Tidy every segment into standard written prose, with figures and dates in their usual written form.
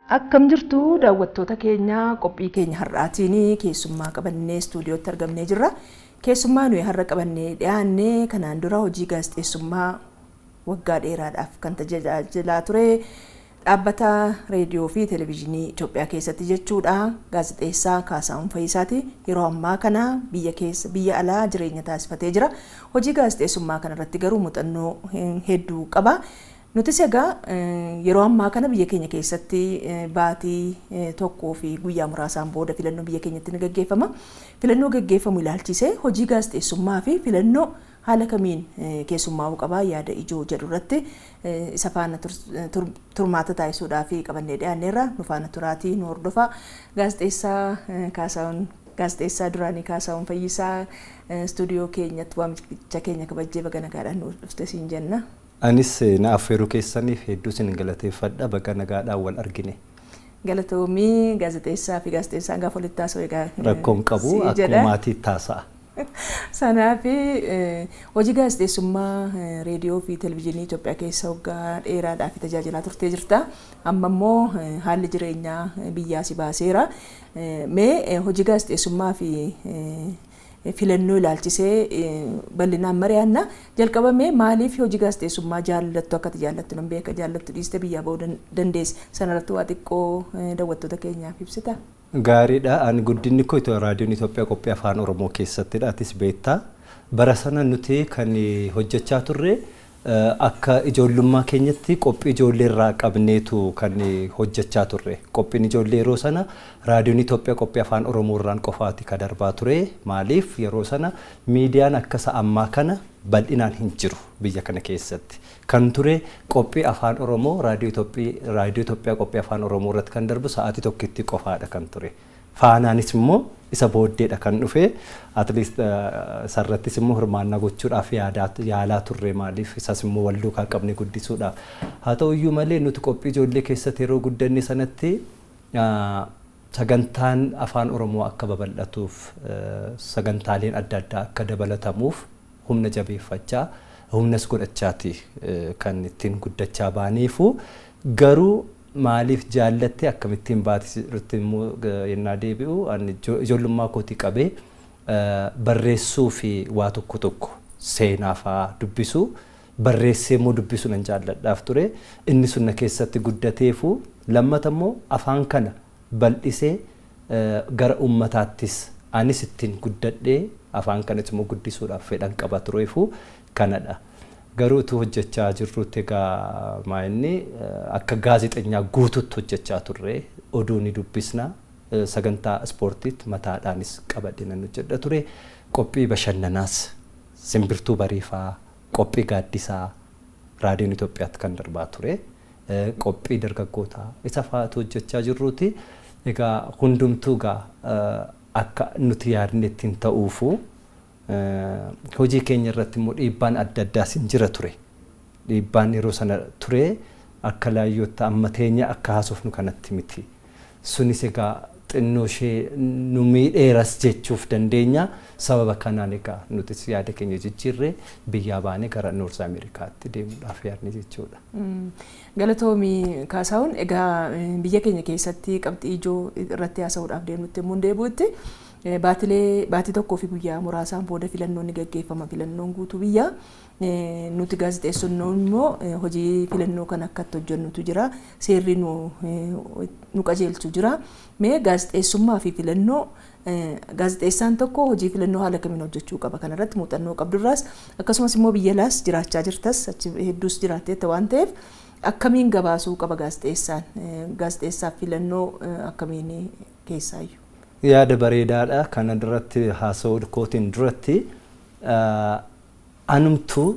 Akkam jirtu daawwattoota keenya qophii keenya har'aatiin keessummaa qabannee stuudiyootti argamnee jirra. Keessummaa nuyi har'a qabannee dhiyaannee kanaan dura hojii gaazexeessummaa waggaa dheeraadhaaf kan tajaajilaa ture dhaabbata reediyoo fi televezyiinii Itoophiyaa keessatti jechuudha. Gaazexeessaa Kaasaahun Fayyisaati. Yeroo ammaa kana biyya alaa jireenya taasifatee jira. Hojii gaazexeessummaa kanarratti garuu muuxannoo hedduu qaba. Nutis egaa yeroo ammaa kana biyya keenya keessatti baatii tokkoo fi guyyaa muraasaan booda filannoo biyya keenyatti ni gaggeeffama. Filannoo gaggeeffamu ilaalchisee hojii gaazexeessummaa fi filannoo haala kamiin keessummaa'uu qaba yaada ijoo jedhu irratti isa faana turmaata taasisuudhaaf qabannee dhiyaanneerra. Nu faana turaatii nu hordofaa. Gaazexeessaa duraanii Kaasaahun Fayyisaa stuudiyoo keenyatti waamicha keenya kabajjee baga nagaadhaan nu dhufte siin jenna. Anis na affeeruu keessaniif hedduu sin galateeffadha baga nagaadhaan wal argine. Galatoomii gaazexeessaa fi gaazexeessaan gaafa walitti taasisuu egaa rakkoon qabu akkuma maatii taasa'a. Sanaa fi hojii gaazexeessummaa reediyoo fi televezyiinii Itoophiyaa keessa waggaa dheeraadhaaf tajaajilaa turtee jirta. Amma immoo haalli jireenyaa biyyaa si baaseera. Mee hojii gaazexeessummaa fi filannoo ilaalchisee bal'inaan mari'anna. Jalqabamee maaliif hojii gaazexeessummaa jaallattu akka jaallattu nan beeka jaallattu dhiiste biyyaa ba'uu dandeesse. Sanarratti waa xiqqoo daawwattoota keenyaaf ibsita. Gaariidha. Ani guddinni koo raadiyoon Itoophiyaa qophii afaan Oromoo keessattidha. Atis beektaa. Bara sana nuti kan hojjechaa turre akka ijoollummaa keenyatti qophii ijoollee irraa qabneetu kan hojjechaa turre. Qophiin ijoollee yeroo sana raadiyoon Itoophiyaa qophii afaan Oromoo irraan qofaati ka darbaa ture. Maaliif yeroo sana miidiyaan akka ammaa kana bal'inaan hin jiru biyya kana keessatti. Kan ture qophii afaan Oromoo raadiyoo Itoophiyaa qophii afaan Oromoo irratti kan darbu sa'aatii tokkitti qofaadha kan ture. Faanaanis immoo isa booddeedha kan dhufe at least sarrattis immoo hirmaannaa gochuudhaaf yaalaa turre maaliif isas immoo wal duukaa qabne guddisuudhaaf. Haa ta'u iyyuu malee nuti qophii ijoollee keessatti yeroo guddanne sanatti sagantaan afaan Oromoo akka babal'atuuf sagantaaleen adda addaa akka dabalatamuuf humna jabeeffachaa humnas godhachaati kan ittiin guddachaa baaneefu garuu maaliif jaallatte akkamittiin baatisirutti immoo yennaa deebi'u ijoollummaa kootii qabee barreessuu fi waa tokko tokko seenaa fa'aa dubbisuu barreessee immoo dubbisuu nan jaalladhaaf ture. Inni sun na keessatti guddateefu lammata immoo afaan kana bal'isee gara uummataattis anis ittiin guddadhee afaan kanas immoo guddisuudhaaf fedhan qaba tureefu kanadha. Garuu tu hojjechaa jirrutti egaa maa'inni akka gaazexeenyaa guututti hojjechaa turre oduu ni dubbisna sagantaa ispoortiitti mataadhaanis qabadhee nan hojjedha ture qophii bashannanaas simbirtuu bariifaa qophii gaaddisaa raadiyoon Itoophiyaatti kan darbaa ture qophii dargaggootaa isa fa'aatu hojjechaa jirrutti egaa hundumtuu egaa akka nuti yaadne ittiin ta'uufu hojii keenya irratti immoo dhiibbaan adda addaas hin jira ture. Dhiibbaan yeroo sana ture akka laayyootti amma teenya akka haasofnu kanatti miti. Sunis egaa xinnoo ishee nu miidheeras jechuuf dandeenya. Sababa kanaan egaa nutis yaada keenya jijjiirree biyyaa baanee gara Noorz Ameerikaatti deemuudhaaf yaadne jechuudha. Galatoomii Kaasaahun egaa biyya keenya keessatti qabxii ijoo irratti haasa'uudhaaf deemnutti immoo deebi'utti. Baatii tokkoo fi guyyaa muraasaan booda filannoon ni gaggeeffama. Filannoon guutuu biyyaa nuti gaazexeessonnoon immoo hojii filannoo kan akkatti hojjennutu jira. Seerri nu qajeelchu jira. Mee gaazexeessummaa fi filannoo gaazexeessaan tokko hojii filannoo haala kamiin hojjechuu qaba kanarratti muuxannoo qabdurraas akkasumas immoo biyya alaas jiraachaa jirtas achi hedduus jiraatteetta waan ta'eef akkamiin gabaasuu qaba gaazexeessaaf filannoo akkamiin keessaayyuu. Yaada bareedaadha kana duratti haasa'uu kootiin duratti anumtuu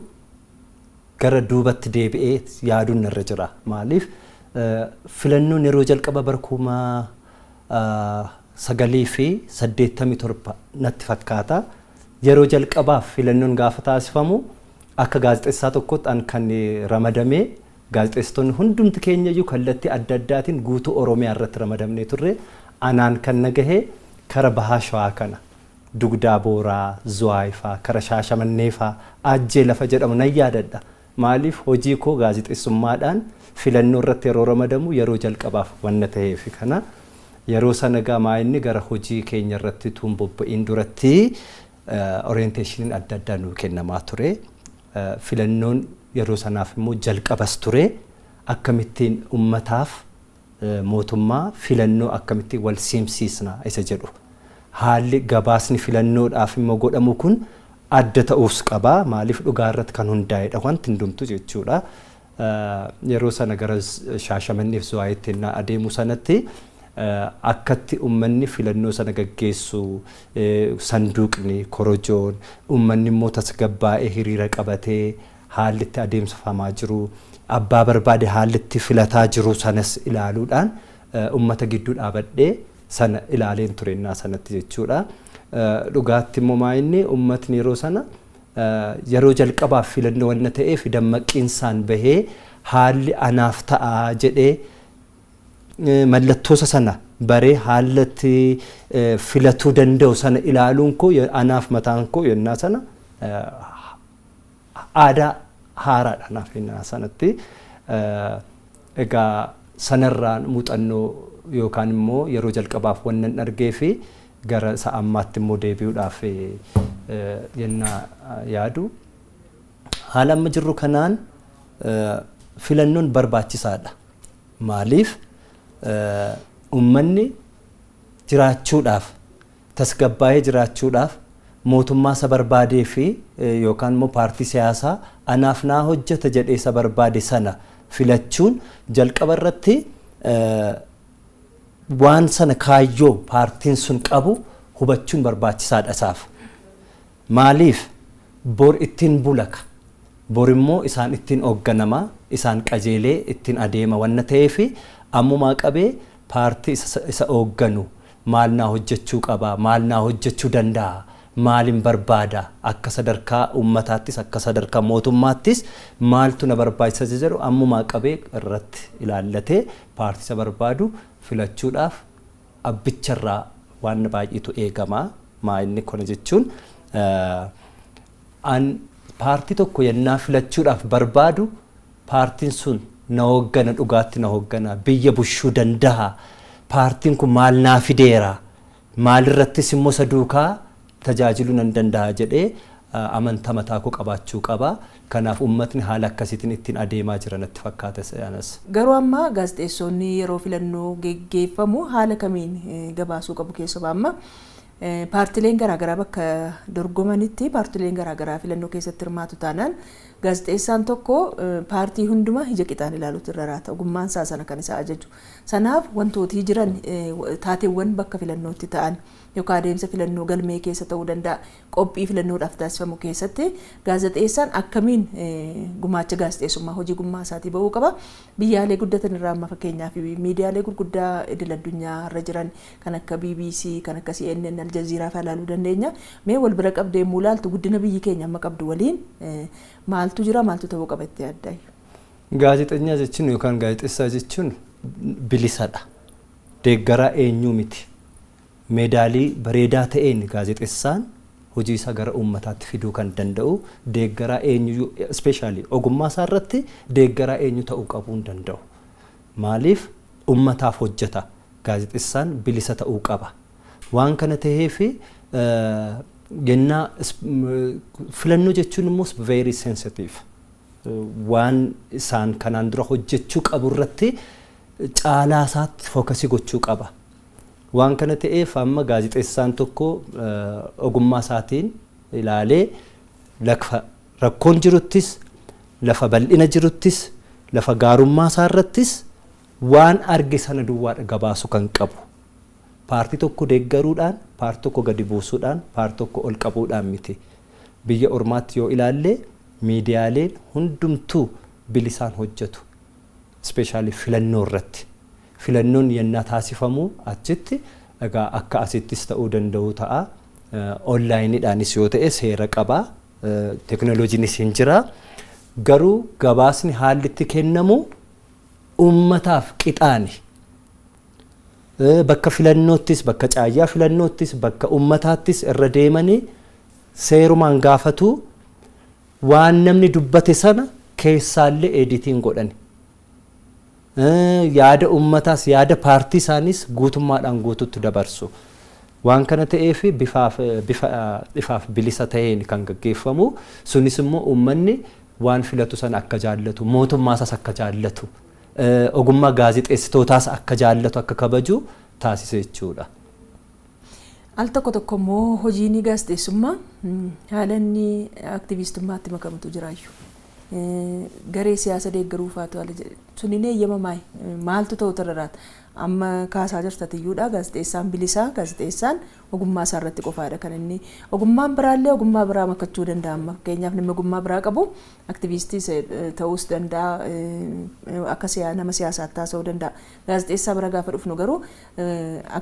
gara duubatti deebi'ee yaaduun irra jira. Maaliif filannoon yeroo jalqaba barkuma 987 natti fakkaata. Yeroo jalqabaaf filannoon gaafa taasifamu akka gaazexeessaa tokkotti an kan ramadamee gaazexeessitoonni hundumti keenya iyyuu kallattii adda addaatiin guutuu Oromiyaa irratti ramadamnee turre. Anaan kan nagahee kara bahaa shawaa kana dugdaa booraa zuwaayifaa kara shaashamanneefaa ajjee lafa jedhamu nan yaadadha. Maaliif hojii koo gaazexeessummaadhaan filannoo irratti yeroo ramadamu yeroo jalqabaaf wanna ta'eef kana yeroo sana gamaa inni gara hojii keenya irratti tuun bobba'in duratti orienteeshiniin adda addaa nuu kennamaa ture. Filannoon yeroo sanaaf immoo jalqabas ture. Akkamittiin ummataaf mootummaa filannoo akkamittiin wal simsiisna isa jedhu. Haalli gabaasni filannoodhaaf immoo godhamu kun adda ta'uus qaba. Maaliif dhugaa irratti kan hundaa'edha wanti hundumtu jechuudha. Yeroo sana gara Shaashamanneef Zuwaayitti adeemu sanatti akkatti ummanni filannoo sana gaggeessu sanduuqni korojoon ummanni immoo tasgabbaa'ee hiriira qabatee haalli itti adeemsifamaa jiru abbaa barbaade haalli itti filataa jiru sanas ilaaluudhaan ummata gidduu dhaabadhee sana ilaaleen turennaa sanatti jechuudha. Dhugaatti immoo maayinni ummatni yeroo sana yeroo jalqabaaf filannoo wanna ta'eef dammaqiinsaan bahee haalli anaaf ta'a jedhee mallattoosa sana baree haalatti filatuu danda'u sana ilaaluun koo anaaf mataan koo yennaa sana aadaa haaraadha anaaf yennaa sanatti. Egaa sanarraan muuxannoo yookaan immoo yeroo jalqabaaf wannan argee fi gara isa ammaatti immoo deebi'uudhaaf yennaa yaadu. Haala amma jirru kanaan filannoon barbaachisaadha. Maaliif ummanni jiraachuudhaaf tasgabbaa'ee jiraachuudhaaf mootummaa isa barbaadee fi yookaan immoo paartii siyaasaa anaaf naa hojjeta jedhee isa barbaade sana filachuun jalqaba irratti waan sana kaayyoo paartiin sun qabu hubachuun barbaachisaadha isaaf. Maaliif bor ittiin bulaka bor immoo isaan ittiin hoogganamaa isaan qajeelee ittiin adeema wanna ta'eef ammumaa qabee paartii isa hoogganu maal naa hojjechuu qaba maal naa hojjechuu danda'a maalin barbaada akka sadarkaa ummataattis akka sadarkaa mootummaattis maaltu na barbaachisa jedhu ammumaa qabee irratti ilaallatee paartii isa barbaadu filachuudhaaf abbicharraa waan baay'eetu eegama. Inni kana jechuun an paartii tokko yennaa filachuudhaaf barbaadu paartiin sun na hooggana dhugaatti na hooggana biyya bushuu danda'a paartiin kun maal naa fideera maalirrattis immoo saduukaa tajaajiluu nan danda'a jedhee amantaa mataa koo qabaachuu qaba. Kanaaf ummatni haala akkasiitiin ittiin adeemaa jiran natti fakkaata seenas. Garuu amma gaazexeessonni yeroo filannoo geggeeffamu haala kamiin gabaasuu qabu keessumaa amma paartileen garaagaraa bakka dorgomanitti paartileen garaagaraa filannoo keessatti hirmaatu taanaan gaazexeessaan tokko paartii hundumaa ija qixaan ilaaluutu irra raata ogummaan isaa sana kan isa ajaju. Sanaaf wantooti jiran taateewwan bakka filannootti ta'an yookaan adeemsa filannoo galmee keessa ta'uu danda'a qophii filannoodhaaf taasifamu keessatti gaazexeessaan akkamiin gumaacha gaazexeessummaa hojii gummaa isaatii bahuu qaba. Biyyaalee guddatan irraa amma fakkeenyaaf miidiyaalee gurguddaa idil addunyaa irra jiran kan akka BBC kan akka CNN Al Jazeera fa'aa ilaaluu dandeenya. Mee wal bira qabdee immoo ilaaltu guddina biyyi keenya amma qabdu waliin maaltu jira maaltu ta'uu qaba itti yaadda? Gaazexeessaa jechuun yookaan gaazexeessaa jechuun bilisadha. Deeggaraa eenyuu miti. Meedaalii bareedaa ta'een gaazexeessaan hojii isaa gara uummataatti fiduu kan danda'u deeggaraa eenyu especially ogummaa isaa irratti deeggaraa eenyu ta'uu qabuu hin danda'u. Maaliif uummataaf hojjeta gaazexeessaan bilisa ta'uu qaba. Waan kana ta'eef yennaa filannoo jechuun immoo very sensitive. Waan isaan kanaan dura hojjechuu qabu irratti caalaa isaatti fookasii gochuu qaba. Waan kana ta'eef amma gaazexeessaan tokko ogummaa isaatiin ilaalee lafa rakkoon jiruttis lafa bal'ina jiruttis lafa gaarummaa isaa irrattis waan arge sana duwwaadha gabaasu kan qabu. Paartii tokko deeggaruudhaan paartii tokko gadi buusuudhaan paartii tokko ol qabuudhaan miti. Biyya ormaatti yoo ilaalle miidiyaaleen hundumtuu bilisaan hojjetu. Especially filannoo irratti. Filannoon yennaa taasifamu achitti egaa akka asittis ta'uu danda'u ta'a. Onlaayiniidhaanis yoo ta'e seera qaba. Teknooloojiinis hin jira. Garuu gabaasni haalli itti kennamu ummataaf qixaani. Bakka filannoottis bakka caayyaa filannoottis bakka ummataattis irra deemanii seerumaan gaafatu waan namni dubbate sana keessaallee editiin godhani. yaada ummataas yaada paartii isaanis guutummaadhaan guututti dabarsu. Waan kana ta'eef bifaaf bilisa ta'een kan gaggeeffamu sunis immoo uummanni waan filatu sana akka jaallatu mootummaasaas akka jaallatu ogummaa gaazexeessitootaas akka jaallatu akka kabaju taasise jechuudha. Al tokko tokko immoo hojiin gaazexeessummaa haala inni aktivistummaatti makamutu jiraayu. Garee siyaasa deeggaruu faatu sunin eeyyamamaa maaltu ta'u tararaata. Amma kaasaa jirtatiyyuudha gaazexeessaan bilisaa gaazexeessaan ogummaa isaa irratti qofaadha kan inni ogummaan biraallee ogummaa biraa makachuu danda'a. Fakkeenyaaf namni ogummaa biraa qabu aktivistii ta'uus danda'a akka nama siyaasaa taasisuu danda'a. Gaazexeessaa bira gaafa dhufnu garuu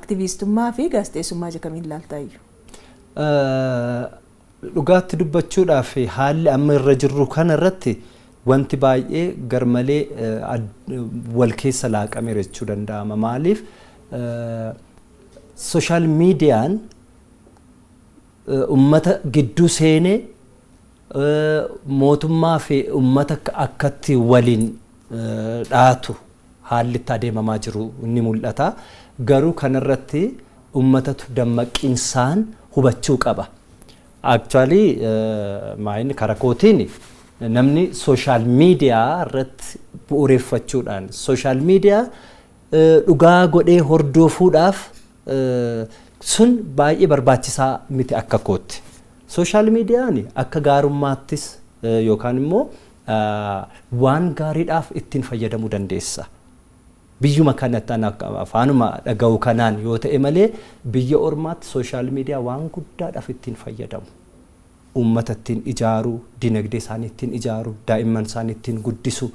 aktivistummaa fi gaazexeessummaa kamiin ilaaltaa iyyuu? Dhugaatti dubbachuudhaaf haalli amma irra jirru kana irratti wanti baay'ee garmalee wal keessa laaqameera jechuu danda'ama. Maaliif sooshaal miidiyaan uummata gidduu seenee mootummaa fi uummata akkatti waliin dhaatu haalli itti adeemamaa jiru ni mul'ata. Garuu kanarratti uummatatu dammaqiinsaan hubachuu qaba. Actually maayini karakootiin namni sooshaal miidiyaa irratti bu'uureffachuudhaan sooshaal miidiyaa dhugaa godhee hordofuudhaaf sun baay'ee barbaachisaa miti akka kootti. Sooshaal miidiyaan akka gaarummaattis yookaan immoo waan gaariidhaaf ittiin fayyadamuu dandeessa. Biyyuma kanatti afaanuma dhaga'u kanaan yoo ta'e malee biyya ormaatti sooshaal miidiyaa waan guddaadhaaf ittiin fayyadamu. Uummata ittiin ijaaru, dinagdee isaanii ittiin ijaaru, daa'imman isaanii ittiin guddisu,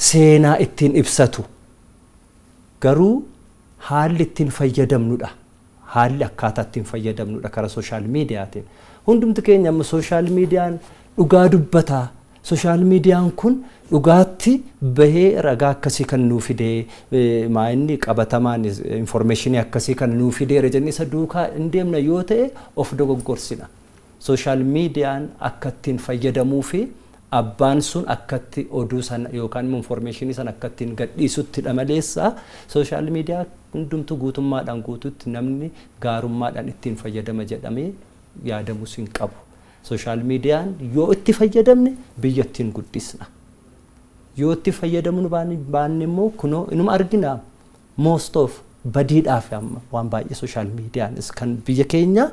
seenaa ittiin ibsatu. Garuu haalli ittiin fayyadamnudha. Haalli akkaataa ittiin fayyadamnudha karaa sooshaal miidiyaatiin. Hundumti keenya amma sooshaal miidiyaan dhugaa dubbataa. Sooshaal miidiyaan kun dhugaatti bahee ragaa akkasii kan nuu fidee maayinni qabatamaan informationii akkasii kan nuu fidee jennee isa duukaa hin deemna yoo ta'e of dogoggorsina. Sooshaal miidiyaan akka ittiin fayyadamuu fi abbaan sun akka itti oduu sana yookaan immoo informationii sana akka ittiin gadhiisuttidha maleessa sooshaal miidiyaa hundumtu guutummaadhaan guututti namni gaarummaadhaan ittiin fayyadama jedhamee yaadamus hin qabu. Sooshaal miidiyaan yoo itti fayyadamne biyya ittiin guddisna. Yoo itti fayyadamnu baanne immoo kunoo inuma argina most of badiidhaaf amma waan baay'ee sooshaal miidiyaan kan biyya keenya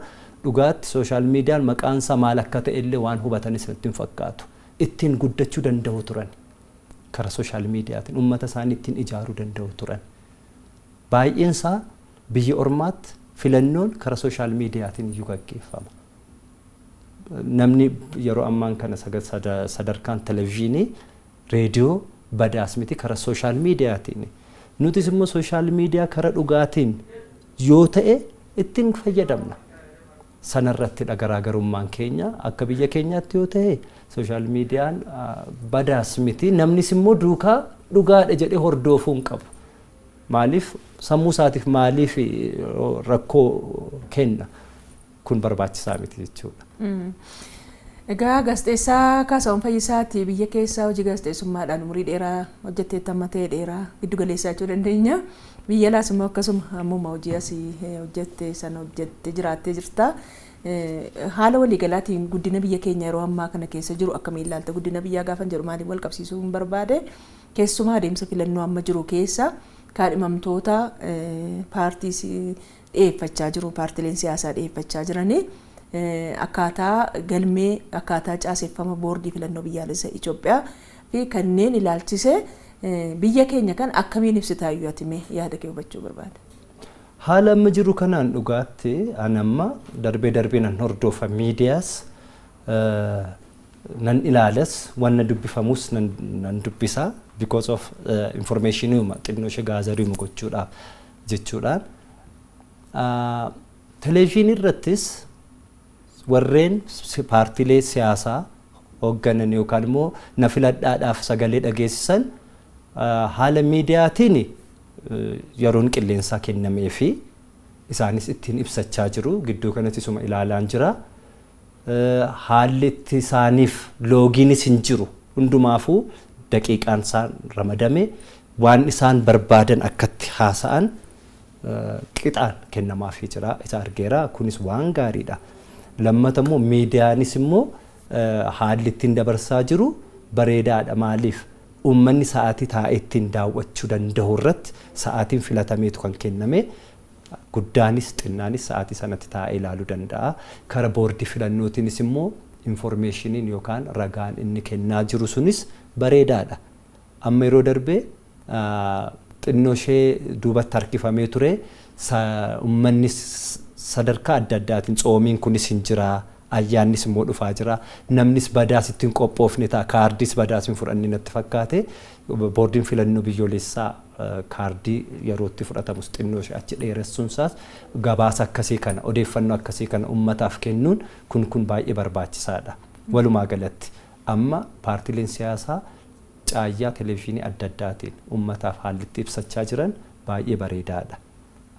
dhugaatti sooshaal miidiyaan maqaan isaa maal akka ta'e illee waan hubatanis ittiin fakkaatu. Ittiin guddachuu danda'u turan karaa sooshaal miidiyaatiin uummata isaanii ittiin ijaaruu danda'u turan. Baay'een isaa biyya ormaatti filannoon karaa sooshaal miidiyaatiin iyyuu gaggeeffama. Namni yeroo ammaan kana sadarkaan televezyiinii reediyoo badaas miti karaa sooshaal miidiyaatiin. Nutis immoo sooshaal miidiyaa karaa dhugaatiin yoo ta'e ittiin fayyadamna. Sanarratti garaagarummaan keenya akka biyya keenyaatti yoo ta'e sooshaal miidiyaan badaas miti namnis immoo duukaa dhugaadha jedhee hordofuu hin qabu. Maaliif sammuu isaatiif maaliif rakkoo kenna kun barbaachisaa miti jechuudha. Egaa gaazexeessaa Kaasahuun Fayyisaati biyya keessaa hojii gaazexeessummaadhaan umurii dheeraa hojjettee amma ta'e dheeraa giddu galeessaa jechuu dandeenya. Biyya alaas immoo akkasuma ammuma hojii asii hojjette sana hojjette jiraattee jirta. Haala waliigalaatiin guddina biyya keenya yeroo ammaa kana keessa jiru akkamiin ilaalta? Guddina biyyaa gaafa jiru maaliin wal qabsiisuu hin barbaade? Keessumaa adeemsa filannoo amma jiru keessa kaadhimamtoota paartii dhiyeeffachaa jiru, paartileen siyaasaa dhiyeeffachaa jiranii akkaataa galmee akkaataa caaseffama boordii filannoo biyyaalessaa Itoophiyaa fi kanneen ilaalchise biyya keenya kan akkamiin ibsitaa iyyuu ati mee yaada kee hubachuu barbaada? Haala amma jiru kanaan dhugaatti anamma darbee nan hordofa miidiyaas nan ilaalas wanna dubbifamus nan dubbisa because of informationuma xinnoo ishee gaazariuma gochuudhaaf jechuudhaan. Televezyiinii irrattis warreen paartiilee siyaasaa hoogganan yookaan immoo na filadhaadhaaf sagalee dhageessisan haala miidiyaatiin yeroon qilleensaa kennamee fi isaanis ittiin ibsachaa jiru gidduu kanatti isuma ilaalaan jira. Haalli itti isaaniif loogiinis hin jiru hundumaafuu daqiiqaan isaan ramadame waan isaan barbaadan akkatti haasa'an qixaan kennamaafii jira isa argeera kunis waan gaariidha. Lammata immoo miidiyaanis immoo haalli ittiin dabarsaa jiru bareedaadha. Maaliif uummanni sa'aatii taa'ee ittiin daawwachuu danda'u irratti sa'aatiin filatameetu kan kenname. Guddaanis xinnaanis sa'aatii sanatti taa'ee ilaaluu danda'a. Kara boordii filannootiinis immoo informationiin yookaan ragaan inni kennaa jiru sunis bareedaadha. Amma yeroo darbee xinnoo ishee duubatti harkifamee ture uummanni sadarkaa adda addaatiin tsoomiin kunis hin jira ayyaannis immoo dhufaa jira namnis badaas ittiin qophoofne ta'a kaardis badaas hin fudhanne natti fakkaate boordiin filannoo biyyoolessaa kaardii yerootti fudhatamus xinnoo ishee achi dheeressuunsaas gabaasa akkasii kana odeeffannoo akkasii kana uummataaf kennuun kun baay'ee barbaachisaadha. Walumaa galatti amma paartiileen siyaasaa caayyaa televezyiinii adda addaatiin uummataaf haalli itti ibsachaa jiran baay'ee bareedaadha.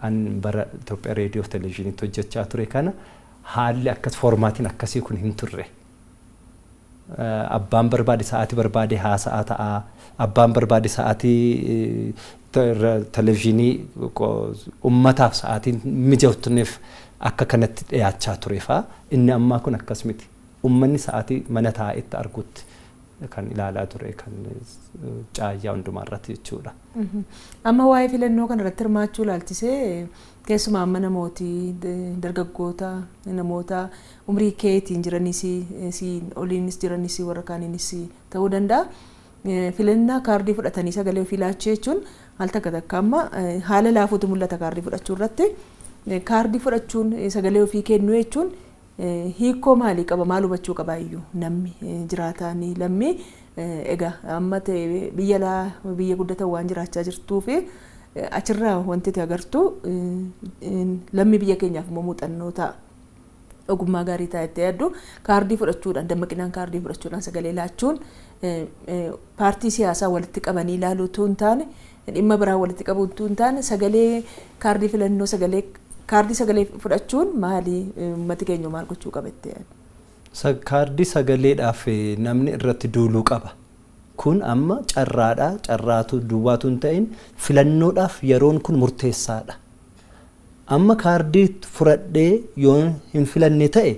An bara Itoophiyaa reediyoo fi televezyiiniitti hojjechaa ture kana haalli akkas foormaatiin akkasii kun hin turre. Abbaan barbaade sa'aatii barbaade haasa'aa ta'a. Abbaan barbaade sa'aatii televezyiinii uummataaf sa'aatiin mijattuneef akka kanatti dhiyaachaa ture fa'a. Inni ammaa kun akkas miti. Uummanni sa'aatii mana taa'etti argutti kan ilaalaa ture kan caayyaa hundumaa irratti jechuudha. Amma waa'ee filannoo kana irratti hirmaachuu ilaalchisee keessumaa amma namootii dargaggoota namoota umrii keetiin jiranis oliinis jiranis warra kaaniinis ta'uu danda'a. Filannaa kaardii fudhatanii sagalee ofii laachuu jechuun haal takka takka amma haala laafuutu mul'ata kaardii fudhachuu irratti. Kaardii fudhachuun sagalee ofii kennuu jechuun hiikoo maalii qaba maal hubachuu qaba iyyuu namni jiraatanii lammii egaa amma biyya guddatan waan jiraachaa jirtuu fi achirraa wanti agartu lammii biyya keenyaaf immoo muuxannoo ta'a. Ogummaa gaarii ta'a itti yaaddu kaardii fudhachuudhaan dammaqinaan kaardii fudhachuudhaan sagalee laachuun paartii siyaasaa walitti qabanii ilaaluu utuu hin taane dhimma biraa walitti qabuu utuu hin taane sagalee kaardii filannoo kaardii sagalee fudhachuun maali uummati keenya maal gochuu qaba itti yaaddu? Kaardii sagaleedhaaf namni irratti duuluu qaba. Kun amma carraadha. Carraatu duwwaatu hin ta'in filannoodhaaf yeroon kun murteessaadha. Amma kaardii fudhadhee yoo hin filanne ta'e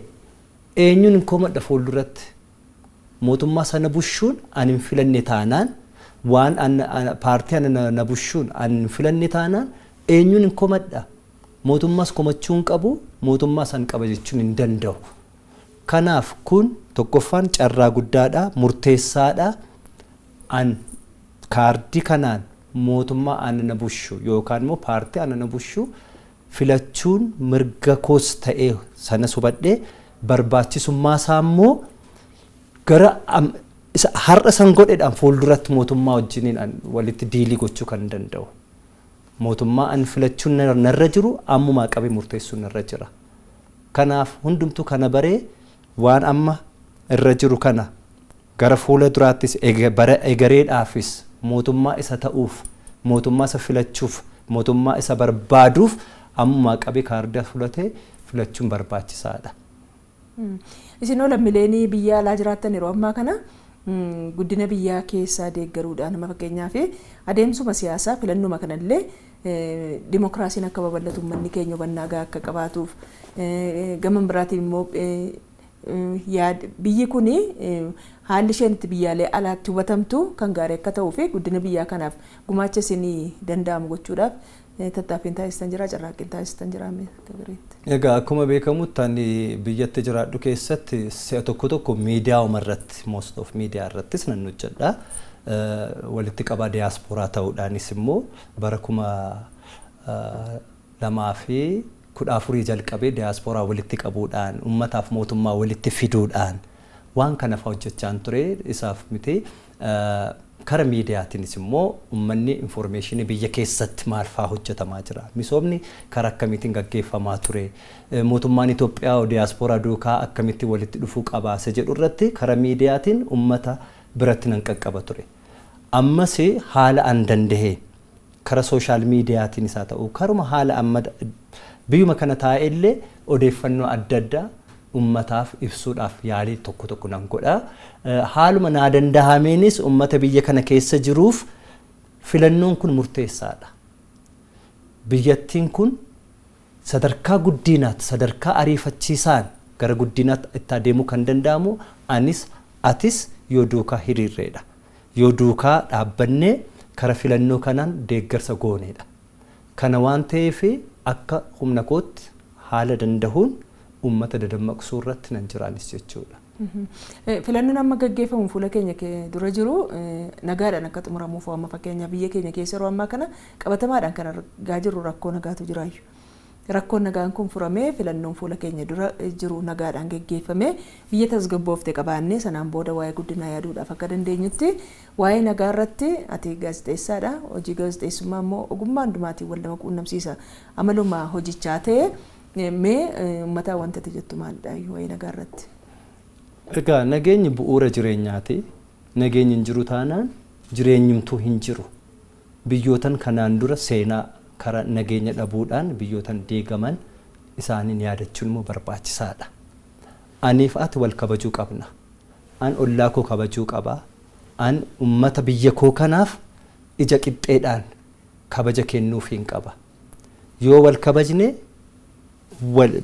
eenyuun hin komadha fuulduratti mootummaa sana bushuun ani hin filanne taanaan waan paartii ana bushuun ani hin filanne taanaan eenyuun hin komadha. Mootummaas komachuu hin qabu mootummaa san qaba jechuun hin danda'u. Kanaaf kun tokkoffaan carraa guddaadha murteessaadha. An kaardii kanaan mootummaa ana bushu yookaan immoo paartii ana bushu filachuun mirga koos ta'ee sana hubadhee barbaachisummaa isaa immoo gara har'a san godheedhaan fuulduratti mootummaa wajjiniin walitti diilii gochuu kan danda'u. Mootummaa an filachuun narra jiru ammumaa qabee murteessuun narra jira. Kanaaf hundumtuu kana baree waan amma irra jiru kana gara fuula duraattis bara egereedhaafis mootummaa isa ta'uuf mootummaa isa filachuuf mootummaa isa barbaaduuf ammumaa qabee kaardii fudhatee filachuun barbaachisaadha. Isinoo lammiileen biyya alaa jiraattan yeroo ammaa kana guddina biyyaa keessaa deeggaruudhaan nama fakkeenyaaf adeemsuma siyaasaa filannuma kanallee dimokiraasiin akka babal'atu uummanni keenya hubannaa gahaa akka qabaatuuf gama biraatiin immoo biyyi kun haalli isheen itti biyyaalee alaatti hubatamtu kan gaarii akka ta'uu fi guddina biyyaa kanaaf gumaacha isinii danda'amu gochuudhaaf tattaaffiin taasisan jira carraaqqiin taasisan jira gariitti. Egaa akkuma beekamutti ani biyyatti jiraadhu keessatti si'a tokko miidiyaa umarratti most of miidiyaa irrattis nan hojjedha. Walitti qabaa diyaaspooraa ta'uudhaanis immoo bara 2014 jalqabee diyaaspooraa walitti qabuudhaan uummataaf mootummaa walitti fiduudhaan waan kana fa'aa hojjechaa ture isaaf miti. Kara miidiyaatiinis immoo uummanni informationii biyya keessatti maal fa'aa hojjetamaa jira. Misoomni karaa akkamiitiin gaggeeffamaa ture. Mootummaan Itoophiyaa diyaaspooraa duukaa akkamitti walitti dhufuu qaba isa jedhu irratti kara miidiyaatiin uummata biratti nan qaqqaba ture. Ammas haala an danda'e kara sooshaal miidiyaatiin isaa ta'u karuma haala amma biyyuma kana taa'ee illee odeeffannoo adda addaa ummataaf ibsuudhaaf yaalii tokko nan godha. Haaluma naa danda'ameenis ummata biyya kana keessa jiruuf filannoon kun murteessaadha. Biyyattiin kun sadarkaa guddinaatti sadarkaa ariifachiisaan gara guddinaatti itti adeemuu kan danda'amu anis atis yoo duukaa hiriirreedha. Yoo duukaa dhaabbannee kara filannoo kanaan deeggarsa gooneedha. Kana waan ta'eef akka humna kootti haala danda'uun uummata dadammaqsuu irratti nan jiraanis jechuudha. Filannoon amma gaggeeffamu fuula keenya dura jiru nagaadhaan akka xumuramuuf amma fakkeenya biyya keenya keessa yeroo ammaa kana qabatamaadhaan kan argaa jirru rakkoo nagaatu jiraayu. Rakkoon nagaan kun furamee filannoon fuula keenya dura jiru nagaadhaan gaggeeffamee biyya tasgabboofte qabaannee sanaan booda waa'ee guddinaa yaaduudhaaf akka dandeenyutti waa'ee nagaa irratti ati gaazexeessaadha. Hojii gaazexeessummaa immoo ogummaa hundumaatiin wal nama quunnamsiisa. Amaluma hojichaa ta'e mee uummataa wanti ati jettu maalidha waa'ee nagaa irratti? Egaa nageenyi bu'uura jireenyaati. Nageenyi hin jiru taanaan jireenyumtuu hin jiru. Biyyootan kanaan dura seenaa kara nageenya dhabuudhaan biyyootan deegaman isaaniin yaadachuun immoo barbaachisaadha. Aniif ati wal kabajuu qabna. An ollaa koo kabajuu qaba. An uummata biyya koo kanaaf ija qixxeedhaan kabaja kennuuf hin qaba. Yoo wal kabajne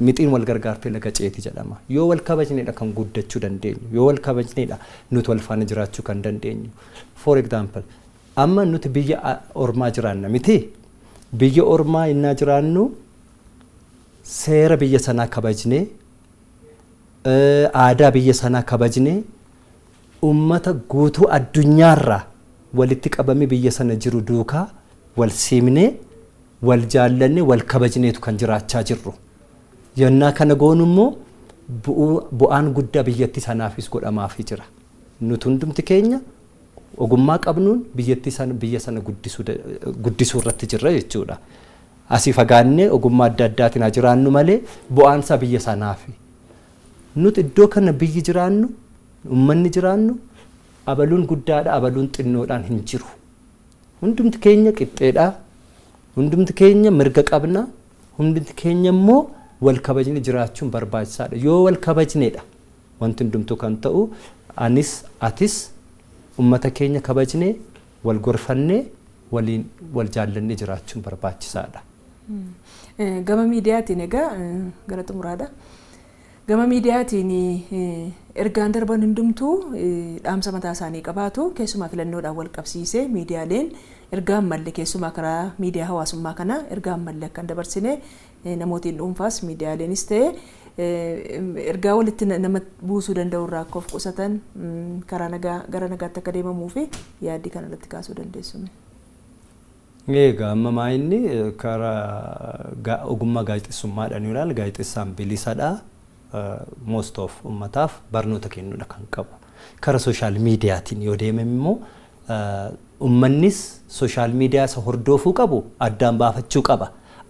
mixiin wal gargaartee laga ceeti jedhama. Yoo wal kabajneedha kan guddachuu dandeenyu. Yoo wal kabajneedha nuti wal faana jiraachuu kan dandeenyu. For example, amma nuti biyya ormaa jiraanna miti. Biyya ormaa innaa jiraannu seera biyya sanaa kabajnee aadaa biyya sanaa kabajnee uummata guutuu addunyaarraa walitti qabame biyya sana jiru duukaa wal simnee wal jaallannee wal kabajneetu kan jiraachaa jirru. Yennaa kana goonu immoo bu'aan guddaa biyyattii sanaafis godhamaafii jira. Nuti hundumti keenya ogummaa qabnuun biyya sana guddisuu irratti jirra jechuudha. Asii fagaannee ogummaa adda addaatiin haa jiraannu malee bu'aan isaa biyya sanaafi. Nuti iddoo kana biyyi jiraannu uummanni jiraannu abaluun guddaadha abaluun xinnoodhaan hin jiru. Hundumti keenya qixxeedha. Hundumti keenya mirga qabna. Hundumti keenya immoo wal kabajnee jiraachuun barbaachisaadha. Yoo wal kabajneedha wanti hundumtuu kan ta'u anis atis ummata keenya kabajnee wal gorfannee waliin wal jaallannee jiraachuun barbaachisaadha. Gama miidiyaatiin egaa gara xumuraadha. Gama miidiyaatiin ergaan darban hundumtuu dhaamsa mataa isaanii qabaatu keessumaa filannoodhaan wal qabsiisee miidiyaaleen ergaan malle keessumaa karaa miidiyaa hawaasummaa kana ergaan malle akka dabarsine namootiin dhuunfaas miidiyaaleenis ta'e ergaa walitti nama buusuu danda'u irraa akka of qusatan karaa nagaa gara nagaatti akka deemamuu fi yaaddii kana irratti kaasuu dandeessu. Egaa amma inni karaa ogummaa gaazexeessummaadhaan yoo ilaalle gaazexeessaan bilisadha. Most of ummataaf barnoota kennuudha kan qabu. Karaa sooshaal miidiyaatiin yoo deemame immoo ummannis sooshaal miidiyaa isa hordofuu qabu addaan baafachuu qaba.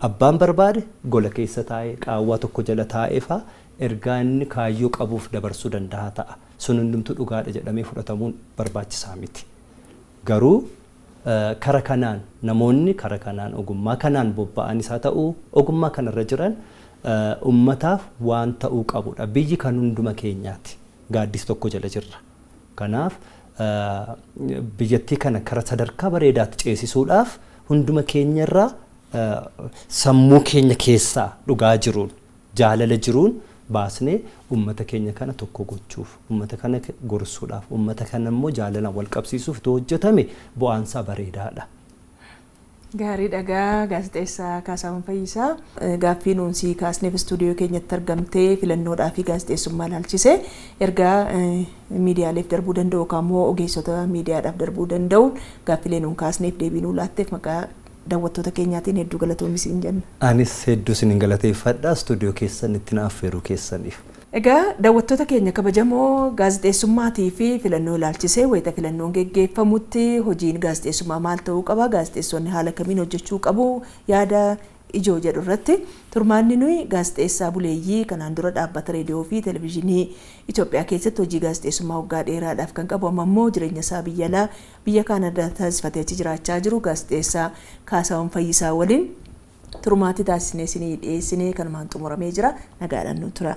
Abbaan barbaade gola keessa taa'ee qaawwaa tokko jala taa'ee faa ergaa inni kaayyoo qabuuf dabarsuu danda'a ta'a. Sun hundumtuu dhugaadha jedhamee fudhatamuun barbaachisaa miti. Garuu kara kanaan namoonni kara kanaan ogummaa kanaan bobba'anis haa ta'u ogummaa kanarra jiran ummataaf waan ta'uu qabudha. Biyyi kan hunduma keenyaati. Gaaddis tokko jala jirra. Kanaaf biyyattii kana kara sadarkaa bareedaatti ceesisuudhaaf hunduma keenyarraa sammuu keenya keessaa dhugaa jiruun jaalala jiruun baasnee ummata keenya kana tokko gochuuf ummata kana gorsuudhaaf ummata kana immoo jaalalaan wal qabsiisuuf itti hojjetame bu'aansaa bareedaadha. Gaarii dhagaa gaazexeessaa Kaasaawwan Fayyisaa gaaffii nuunsi kaasneef istuudiyoo keenyatti argamtee filannoodhaa fi gaazexeessummaa ilaalchisee ergaa miidiyaaleef darbuu danda'u yookaan immoo ogeessota miidiyaadhaaf darbuu danda'u gaaffilee nuun kaasneef deebii nuu laatteef maqaa daawwattoota keenyaatiin hedduu galatoomi siin jenna. Anis hedduu isin galateeffadha istuudiyoo keessan itti naaf affeeruu keessaniif. Egaa daawwattoota keenya kabajamoo gaazexeessummaatii fi filannoo ilaalchisee wayita filannoon geggeeffamutti hojiin gaazexeessummaa maal ta'uu qaba gaazexeessonni haala kamiin hojjechuu qabu yaada ijoo jedhu irratti turmaanni nuyi gaazexeessaa buleeyyii kanaan dura dhaabbata reediyoo fi televezyiinii Itoophiyaa keessatti hojii gaazexeessummaa waggaa dheeraadhaaf kan qabu ammoo jireenya isaa biyya Kaanadaa taasifatee achi jiraachaa jiru gaazexeessaa Kaasaawwan Fayyisaa waliin turmaatti taasisnee isinii dhiyeessinee kanumaan xumuramee jira nagaadhaan nu tura.